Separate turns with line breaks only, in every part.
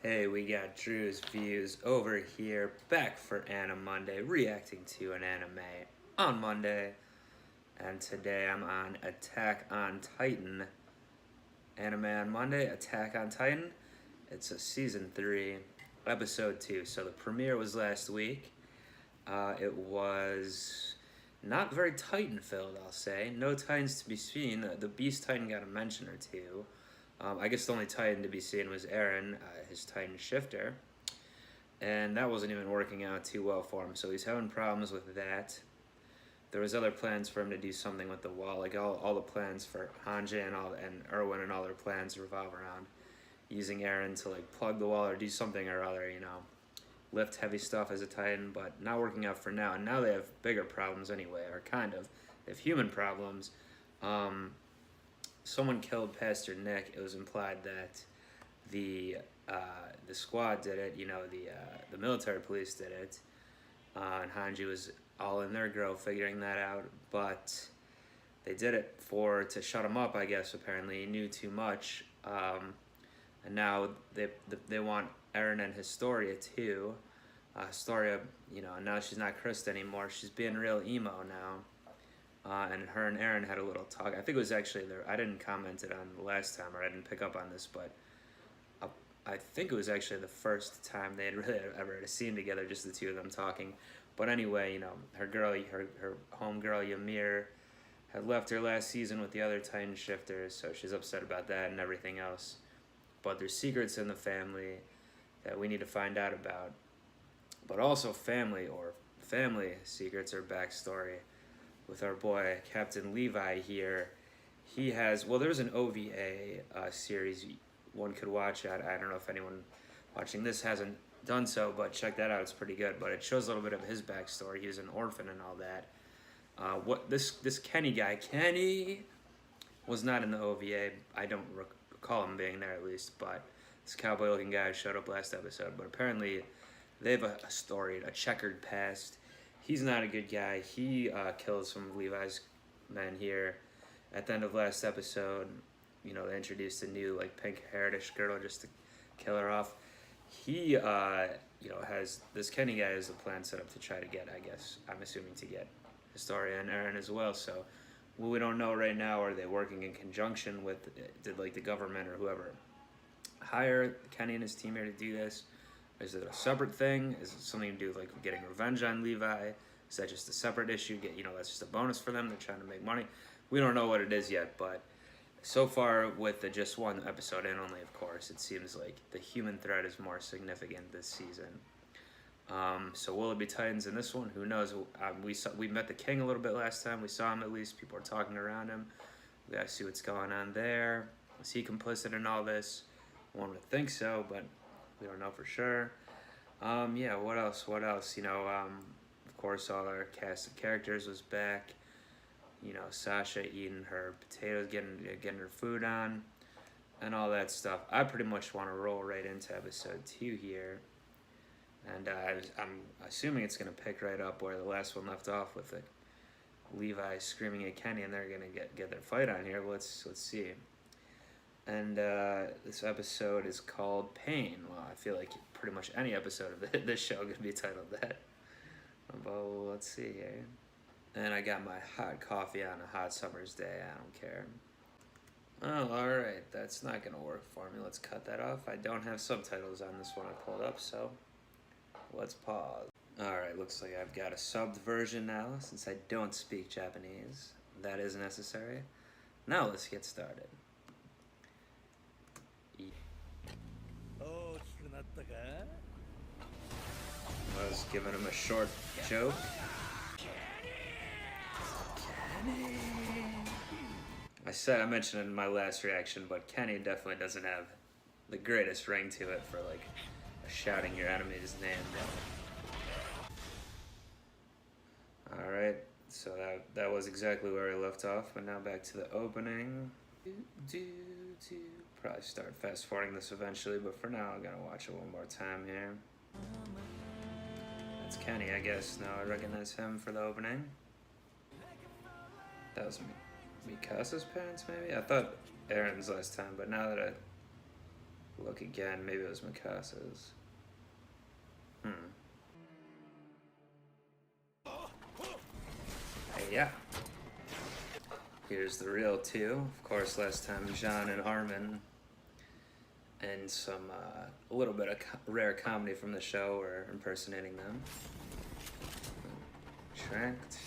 Hey, we got Drewz Viewz over here, back for Anime Monday, reacting to an anime on Monday. And today I'm on Attack on Titan. Anime on Monday, Attack on Titan. It's a season 3, episode 2. So the premiere was last week. It was not very Titan-filled, I'll say. No Titans to be seen. The Beast Titan got a mention or two. I guess the only Titan to be seen was Eren, his Titan shifter. And that wasn't even working out too well for him, so he's having problems with that. There was other plans for him to do something with the wall, like all the plans for Hanji and Erwin and all their plans revolve around using Eren to like plug the wall or do something or other, you know, lift heavy stuff as a Titan, but not working out for now. And now they have bigger problems anyway, or kind of. They have human problems. Someone killed Pastor Nick. It was implied that the squad did it. You know, the military police did it, and Hanji was all in their grove figuring that out. But they did it to shut him up. I guess apparently he knew too much, and now they want Eren and Historia too. Historia, you know, now she's not Krista anymore. She's being real emo now. And her and Eren had a little talk. I think it was actually there. I didn't comment it on the last time, or I didn't pick up on this, but I think it was actually the first time they had really ever had a scene together, just the two of them talking. But anyway, you know, her homegirl Ymir had left her last season with the other Titan shifters, so she's upset about that and everything else. But there's secrets in the family that we need to find out about. But also family secrets or backstory. With our boy Captain Levi here, he has, well, there's an OVA series one could watch. I don't know if anyone watching this hasn't done so, but check that out. It's pretty good. But it shows a little bit of his backstory. He was an orphan and all that. What this Kenny guy, Kenny, was not in the OVA. I don't recall him being there at least. But this cowboy-looking guy showed up last episode. But apparently, they have a storied, a checkered past. He's not a good guy. He killed some of Levi's men here. At the end of last episode, you know, they introduced a new, like, pink-hairish girl just to kill her off. He, you know, has, this Kenny guy has a plan set up to try to get, I guess, I'm assuming to get Historia and Eren as well. So, what we don't know right now, are they working in conjunction with, did, like, the government or whoever hire Kenny and his team here to do this? Is it a separate thing? Is it something to do with like getting revenge on Levi? Is that just a separate issue? That's just a bonus for them. They're trying to make money. We don't know what it is yet, but so far with the just one episode and only, of course, it seems like the human threat is more significant this season. So will it be Titans in this one? Who knows? We met the King a little bit last time. We saw him at least. People are talking around him. We gotta see what's going on there. Is he complicit in all this? One would think so, but we don't know for sure. Yeah, what else? You know, of course, all our cast of characters was back. You know, Sasha eating her potatoes, getting her food on, and all that stuff. I pretty much want to roll right into episode 2 here. And I'm assuming it's going to pick right up where the last one left off with Levi screaming at Kenny, and they're going to get their fight on here. Let's see. And this episode is called Pain. Well, I feel like pretty much any episode of this show could be titled that. Well, let's see here. And I got my hot coffee on a hot summer's day. I don't care. Oh, alright. That's not going to work for me. Let's cut that off. I don't have subtitles on this one I pulled up, so let's pause. Alright, looks like I've got a subbed version now, since I don't speak Japanese. That is necessary. Now let's get started. I was giving him a short joke. Kenny. I mentioned it in my last reaction, but Kenny definitely doesn't have the greatest ring to it for like shouting your enemy's name. Alright, so that was exactly where I left off, but now back to the opening. Probably start fast forwarding this eventually, but for now I'm gonna watch it one more time here. That's Kenny, I guess. Now I recognize him for the opening. That was Mikasa's parents, maybe? I thought Eren's last time, but now that Look again, maybe it was Mikasa's. Hey, yeah. Here's the real two. Of course, last time John and Armin, and some a little bit of rare comedy from the show were impersonating them. Tracked.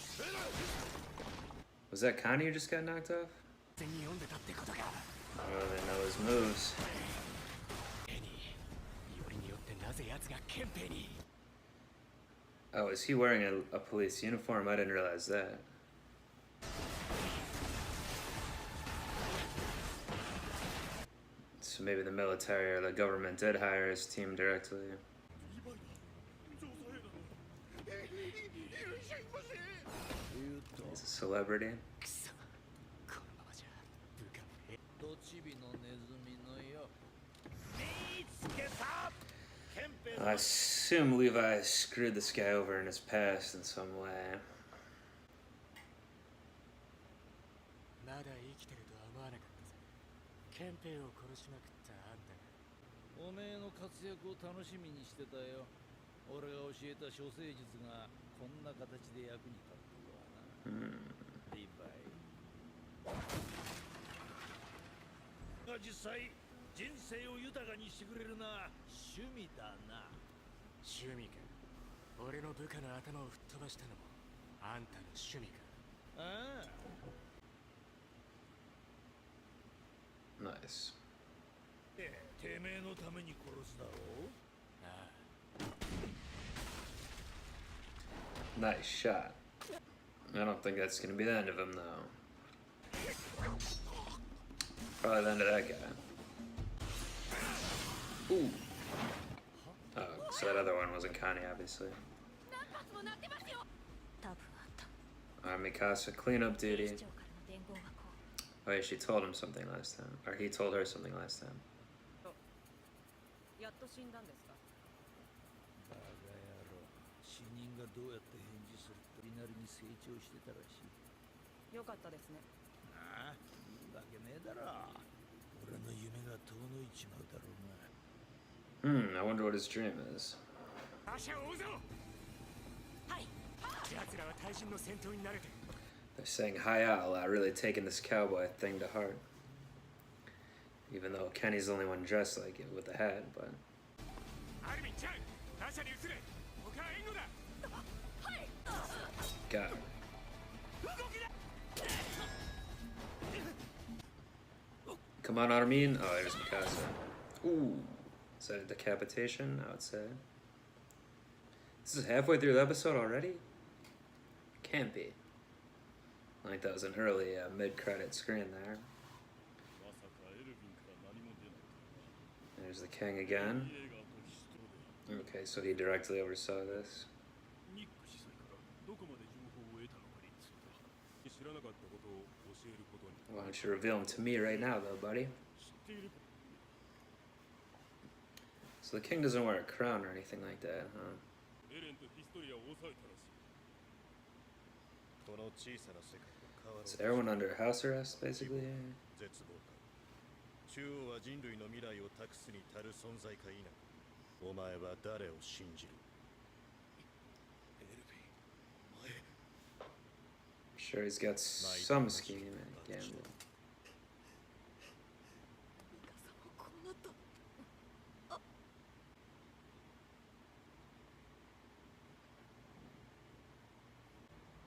Was that Connie who just got knocked off? I don't really know his moves. Oh, is he wearing a police uniform? I didn't realize that. So maybe the military or the government did hire his team directly. He's a celebrity. I assume Levi screwed this guy over in his past in some way. Nice. Nice shot. I don't think that's gonna be the end of him though. Probably the end of that guy. Ooh. Oh, so that other one wasn't Connie, obviously. Mikasa, cleanup duty. Oh yeah, she told him something last time. Or he told her something last time. I wonder what his dream is. They're saying hi-ya a lot, really taking this cowboy thing to heart. Even though Kenny's the only one dressed like it with a hat, but... Got him. Come on, Armin. Oh, there's Mikasa. Ooh. Is that a decapitation? I would say. This is halfway through the episode already? Can't be. I think that was an early mid-credit screen there. There's the king again. Okay, so he directly oversaw this. Why don't you reveal him to me right now, though, buddy? So the king doesn't wear a crown or anything like that, huh? Is everyone under house arrest, basically? Sure, he's got some scheme at gambling.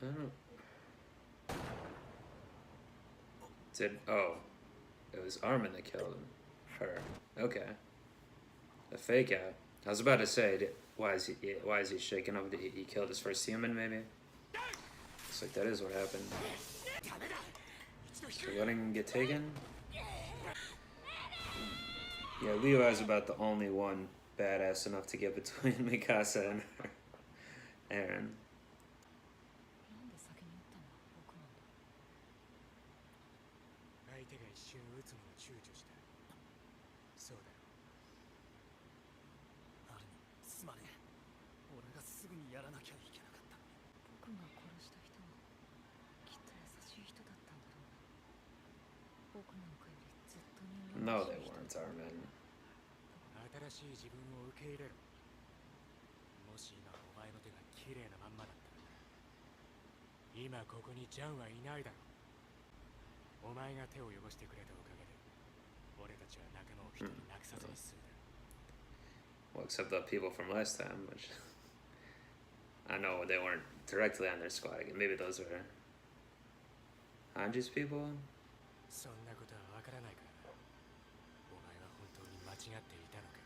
I don't... Oh, it was Armin that killed him. Her. Okay. A fake out. I was about to say, why is he shaking up? He killed his first human, maybe? Looks like that is what happened. So letting him get taken? Yeah, Levi's about the only one badass enough to get between Mikasa and Aaron. No, they weren't, Armin.
新しい自分を受け入れろ。もし今お前の手が綺麗なまんまだったらな。今ここにジャンはいないだろう。お前が手を汚してくれたおかげで俺たちは仲間を一人なくさずに済んだ。
Well, except the people from last time, which I know they weren't directly on their squad again. Maybe those were Hanji's people?
そんなことはわからないからな。お前は本当に間違っていたのか。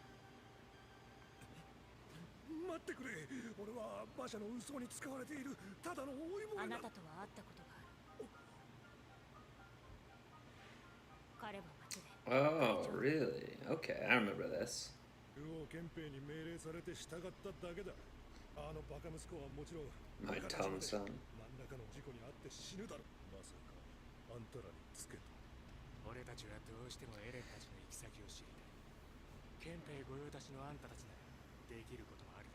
待ってくれ。俺は馬車の運送に使われているただの追い物だ。
あなたとは会ったことがある。彼は町で。
Oh, really? Okay, I remember this.
王憲兵に命令されて従っただけだ。あのバカ息子はもちろん
My dumb son.
何らかの事故に遭って死ぬだろう。まさかあんたらにつけと。
俺たちはどうしてもエレンたちの行き先を知りたい。憲兵御用達のあんたたちならできることもあるだ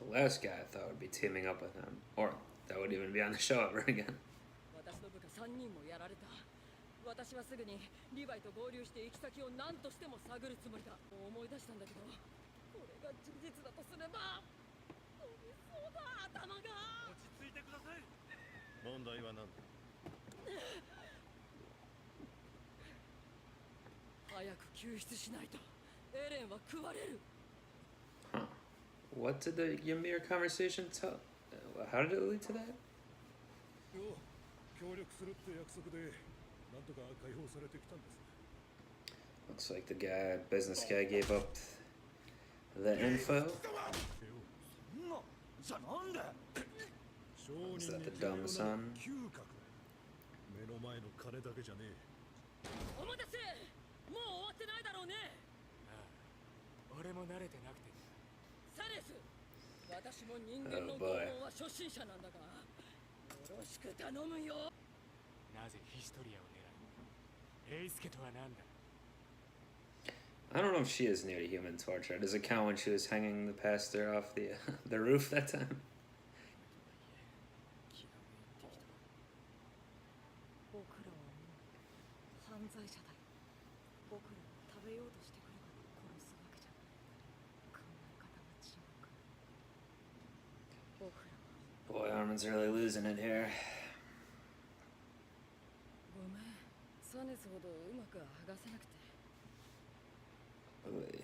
ろう。
The last guy I thought would be teaming up with him, or that would even be on the show ever again.
私の部下3人もやられた。私はすぐにリヴァイと合流して行き先を何としても探るつもりだ。思い出したんだけど、これが事実だとすれば飛びそうだ。頭が。
落ち着いてください。問題は何だ。
早く救出しないとエレンは食われる。
Huh. What did the Ymir conversation tell? How did it lead to that?
よ、協力するって約束でなんとか解放されてきたんです。
Looks like the business guy gave up the info.
そんなじゃなんだ。
Is that the dumb son?
嗅覚。目の前の金だけじゃねえ。
お待たせ。もう終わってないだろうね。
ああ、俺も慣れてなくて。
サレス、私も人間の拷問は初心者なんだが、よろしく頼むよ。
なぜヒストリアを狙う。エイスケとは何だ。
I don't know if she is near to human torture. Does it count when she was hanging the pastor off the the roof that time?
僕らはもう犯罪者だよ。僕らを食べようとしてくるから殺すわけじゃない。考え方が違うから。僕らは。
Boy, Armin's really losing it here.
ごめん。サネスほどうまく剥がせなくて。
Oy.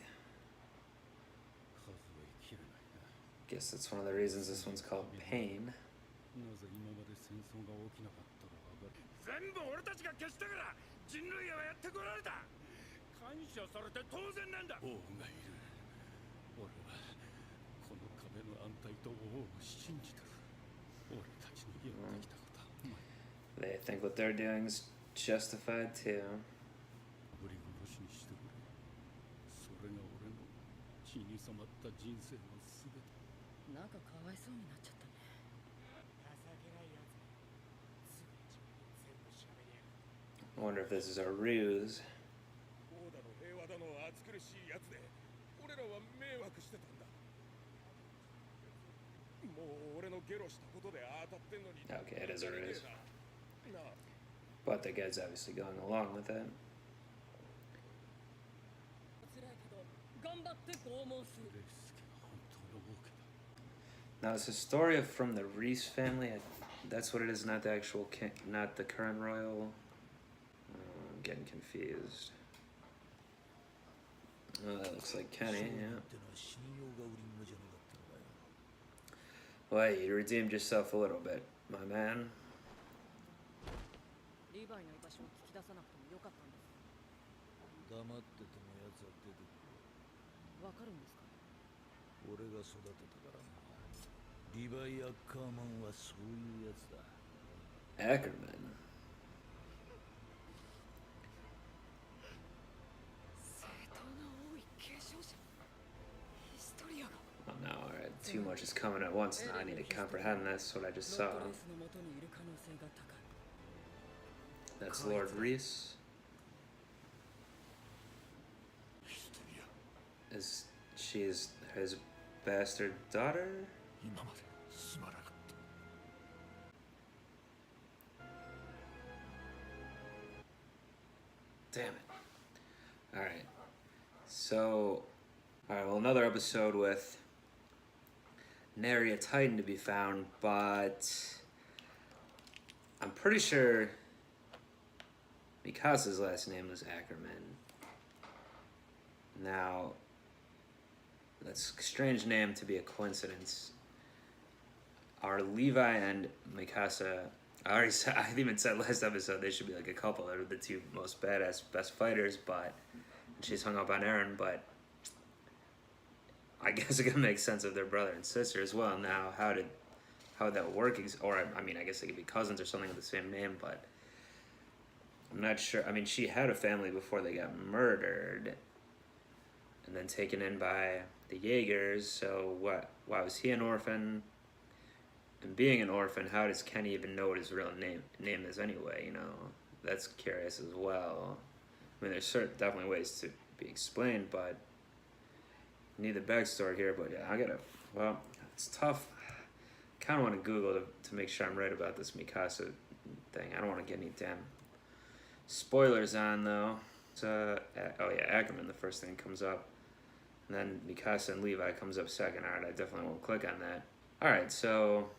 Guess that's one of the reasons this one's called Pain.
なぜ今まで戦争が起きなかったらわかる。
全部俺たちが消したから人類はやってこられた。感謝されて当然なんだ。
王がいる。俺はこの壁の安泰と王を信じてる。俺たちにやってきたことは
They think what they're doing is justified too.
ぶり殺しにしてくれ。それが俺の血に染まった人生のすべて。
なんかかわいそうになっちゃったね。
情けないやつ。すぐ自分で全部喋りやがる。
I wonder if this is a ruse.
王だの平和だの暑苦しいやつで俺らは迷惑してたんだ。もう俺のゲロしたことで当たってんのに。
Okay, it is a ruse.
なあ。
But the guy's obviously going along with it.
辛いけど頑張って拷問する。
レイスケが本当の王家だ。
Now, is Historia from the Reese family? That's what it is, not the actual king, not the current royal. I'm getting confused. Oh, that looks like Kenny, yeah. Well, you redeemed yourself a little bit, my man.
リヴァイの居場所を聞き出さなくてもよかったんです。
黙ってても奴は出てくる。
わかるんですか。
俺が育てたからな。リヴァイ・アッカーマンはそういうやつだ。
Ackerman.
正当な王位継承者。ヒストリアが。
Oh no, alright, too much is coming at once now. I need to comprehend this, what I just
ロッ
saw.
ドレスの元にいる可能性が高い。
That's Lord Reese.
ヒストリア。
Is she's his bastard daughter?
今まですまなかった。
Damn it. Alright. So Alright, well, another episode with nary a Titan to be found, but I'm pretty sure Mikasa's last name was Ackerman. Now, that's a strange name to be a coincidence. Are Levi and Mikasa, I even said last episode they should be like a couple. They're the two most badass, best fighters, but she's hung up on Eren, but I guess it could make sense of their brother and sister as well. Now, how would that work? Or, I mean, I guess they could be cousins or something with the same name, but I'm not sure. I mean, she had a family before they got murdered and then taken in by the Jaegers, so why was he an orphan? And being an orphan, how does Kenny even know what his real name is anyway, you know? That's curious as well. I mean, there's definitely ways to be explained, but need the backstory here, but yeah, well, it's tough. I kind of want to Google to make sure I'm right about this Mikasa thing. I don't want to get any damn spoilers on, though. Oh yeah, Ackerman, the first thing comes up. And then Mikasa and Levi comes up second. Alright, I definitely won't click on that. Alright, so,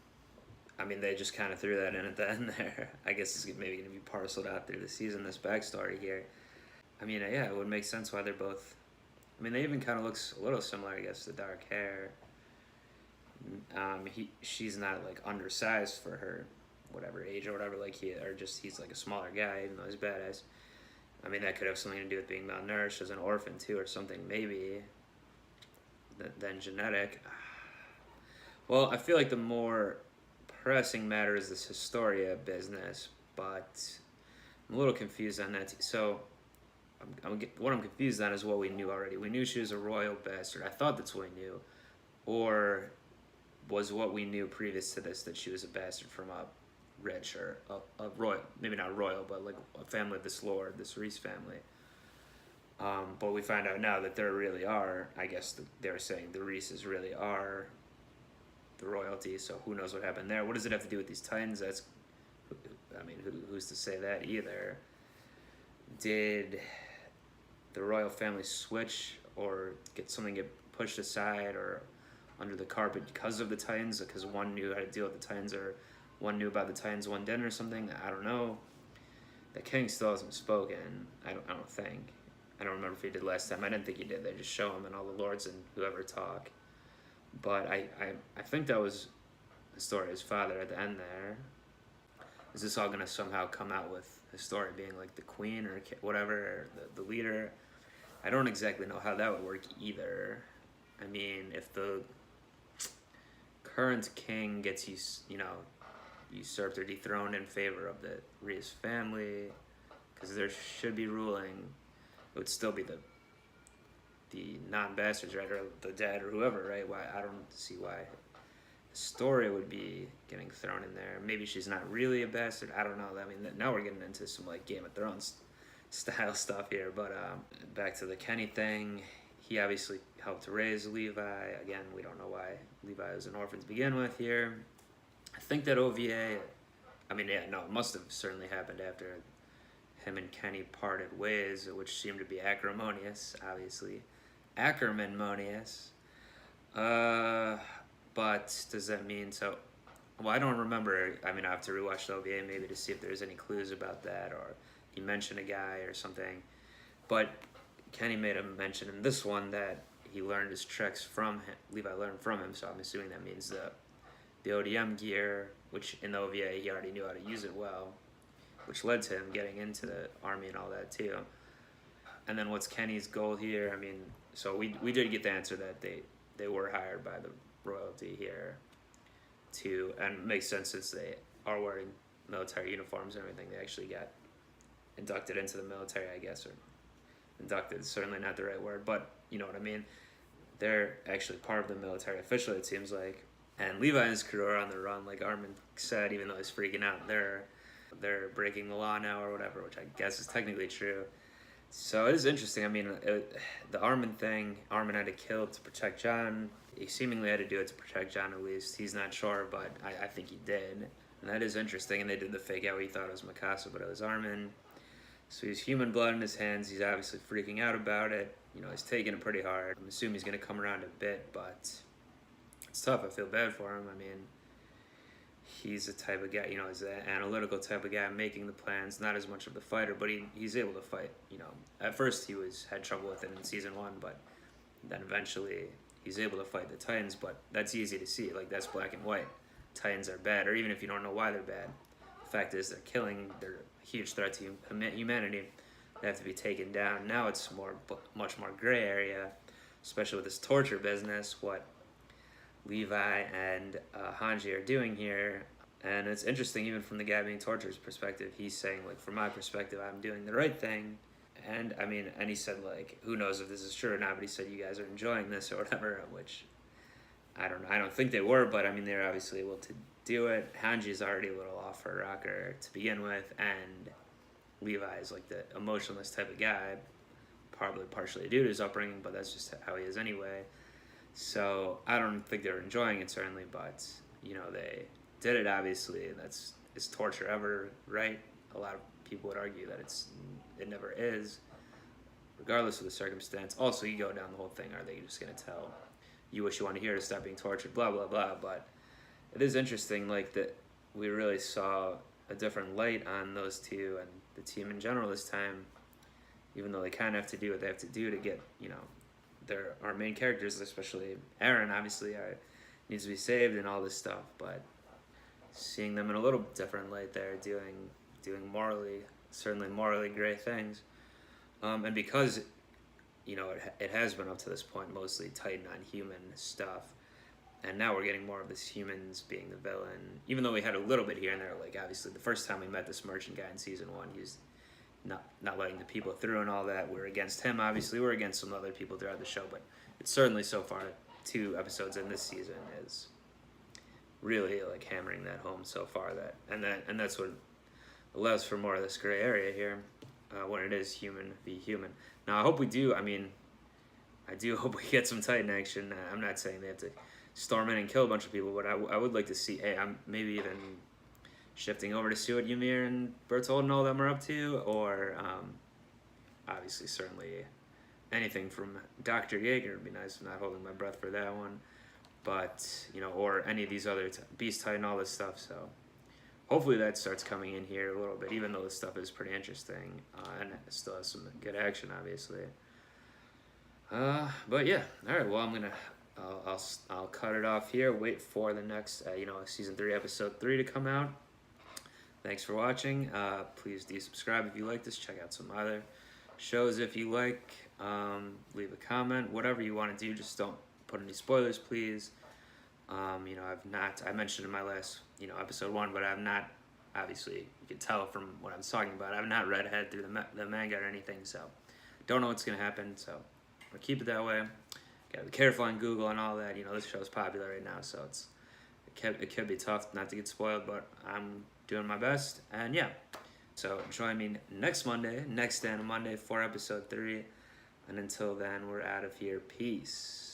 I mean, they just kind of threw that in at the end there. I guess it's maybe going to be parceled out through the season, this backstory here. I mean, yeah, it would make sense why they're both... I mean, they even kind of looks a little similar, I guess, the dark hair. She's not, like, undersized for her, whatever age or whatever, like, he's, like, a smaller guy, even though he's badass. I mean, that could have something to do with being malnourished as an orphan, too, or something, maybe, than genetic. Well, I feel like the more pressing matter is this Cri-storia business, but I'm a little confused on that, too. So... what I'm confused on is what we knew already. We knew she was a royal bastard. I thought that's what we knew. Or was what we knew previous to this that she was a bastard from a rich or a royal, maybe not royal, but like a family of this lord, this Reese family. But we find out now that there really are, I guess they were saying the Reeses really are the royalty, so who knows what happened there. What does it have to do with these Titans? I mean, who's to say that either? Did the royal family switch or get pushed aside or under the carpet because of the Titans, because one knew how to deal with the Titans, or one knew about the Titans, one didn't, or something? I don't know. The king still hasn't spoken. I don't think. I don't remember if he did last time. I didn't think he did. They just show him and all the lords and whoever talk. But I think that was Historia's father at the end there. Is this all going to somehow come out with Historia being like the queen or whatever, or the leader? I don't exactly know how that would work either. I mean, if the current king gets usurped or dethroned in favor of the Reese family, because there should be ruling, it would still be the non-bastards, right, or the dead or whoever, right? Why I don't see why Historia would be getting thrown in there. Maybe she's not really a bastard. I don't know. I mean, now we're getting into some like Game of Thrones style stuff here. But back to the Kenny thing. He obviously helped raise Levi. Again, we don't know why Levi was an orphan to begin with here. I think that OVA, I mean, yeah, no, it must have certainly happened after him and Kenny parted ways, which seemed to be acrimonious, obviously. Ackerman-monious. But does that mean so? Well, I don't remember. I mean, I have to rewatch the OVA maybe to see if there's any clues about that, or he mentioned a guy or something. But Kenny made a mention in this one that he learned his tricks from him. Levi learned from him, so I'm assuming that means the ODM gear, which in the OVA he already knew how to use it well, which led to him getting into the army and all that too. And then what's Kenny's goal here? I mean, so we did get the answer that they were hired by the royalty here and it makes sense since they are wearing military uniforms and everything. They actually got inducted into the military, I guess, or inducted is certainly not the right word, but you know what I mean. They're actually part of the military officially, it seems like. And Levi and his crew are on the run, like Armin said, even though he's freaking out. They're breaking the law now or whatever, which I guess is technically true. So it is interesting. I mean, the Armin thing, Armin had to kill to protect John. He seemingly had to do it to protect John at least. He's not sure, but I think he did. And that is interesting. And they did the fake out where he thought it was Mikasa, but it was Armin. So he's human blood in his hands. He's obviously freaking out about it. you know, he's taking it pretty hard. I'm assuming he's going to come around a bit, but it's tough. I feel bad for him. I mean, he's the type of guy, you know, he's an analytical type of guy making the plans, not as much of the fighter, but he's able to fight, you know. At first he had trouble with it in season 1, but then eventually he's able to fight the Titans, but that's easy to see. Like, that's black and white. Titans are bad, or even if you don't know why they're bad, the fact is they're a huge threat to humanity. They have to be taken down. Now it's much more gray area, especially with this torture business, what Levi and Hanji are doing here. And it's interesting, even from the guy being tortured's perspective, he's saying, like, from my perspective, I'm doing the right thing. And I mean, and he said, like, who knows if this is true or not, but he said you guys are enjoying this or whatever, which I don't know. I don't think they were, but I mean, they're obviously able to do it. Hanji's already a little off her rocker to begin with, and Levi is like the emotionless type of guy, probably partially due to his upbringing, but that's just how he is anyway. So I don't think they were enjoying it, certainly, but, you know, they did it, obviously. Is torture ever right? A lot of people would argue that it never is, regardless of the circumstance. Also, you go down the whole thing, are they just going to tell you what you want to hear to stop being tortured, blah, blah, blah. But it is interesting, like, that we really saw a different light on those two and the team in general this time, even though they kind of have to do what they have to do to get, you know, our main characters, especially Aaron, obviously, needs to be saved and all this stuff, but seeing them in a little different light there, doing certainly morally gray things. And because, you know, it has been up to this point mostly Titan on human stuff, and now we're getting more of this humans being the villain, even though we had a little bit here and there. Like, obviously, the first time we met this merchant guy in season 1, he's not letting the people through and all that. We're against him, obviously. We're against some other people throughout the show, but it's certainly so far 2 episodes in this season is really, like, hammering that home so far, and that's what allows for more of this gray area here, when it is human v human. Now, I hope we do. I mean, I do hope we get some Titan action. I'm not saying they have to storm in and kill a bunch of people, but I would like to see, I'm maybe even shifting over to see what Ymir and Bertold and all them are up to, or obviously, certainly anything from Dr. Yeager would be nice. I'm not holding my breath for that one, but, you know, or any of these other Beast Titan, all this stuff. So hopefully that starts coming in here a little bit, even though this stuff is pretty interesting, and it still has some good action, obviously. But yeah, all right. Well, I'll cut it off here. Wait for the next, you know, season 3, episode 3 to come out. Thanks for watching. Please do subscribe if you like this. Check out some other shows if you like. Leave a comment, whatever you want to do. Just don't put any spoilers, please. You know, I mentioned in my last, you know, episode 1, but I've not, obviously, you can tell from what I was talking about, I've not read ahead through the manga or anything, so don't know what's going to happen, so I'm going to keep it that way. Gotta be careful on Google and all that. You know, this show's popular right now, so it could be tough not to get spoiled, but I'm doing my best, and yeah. So join me next Monday for episode 3, and until then, we're out of here. Peace.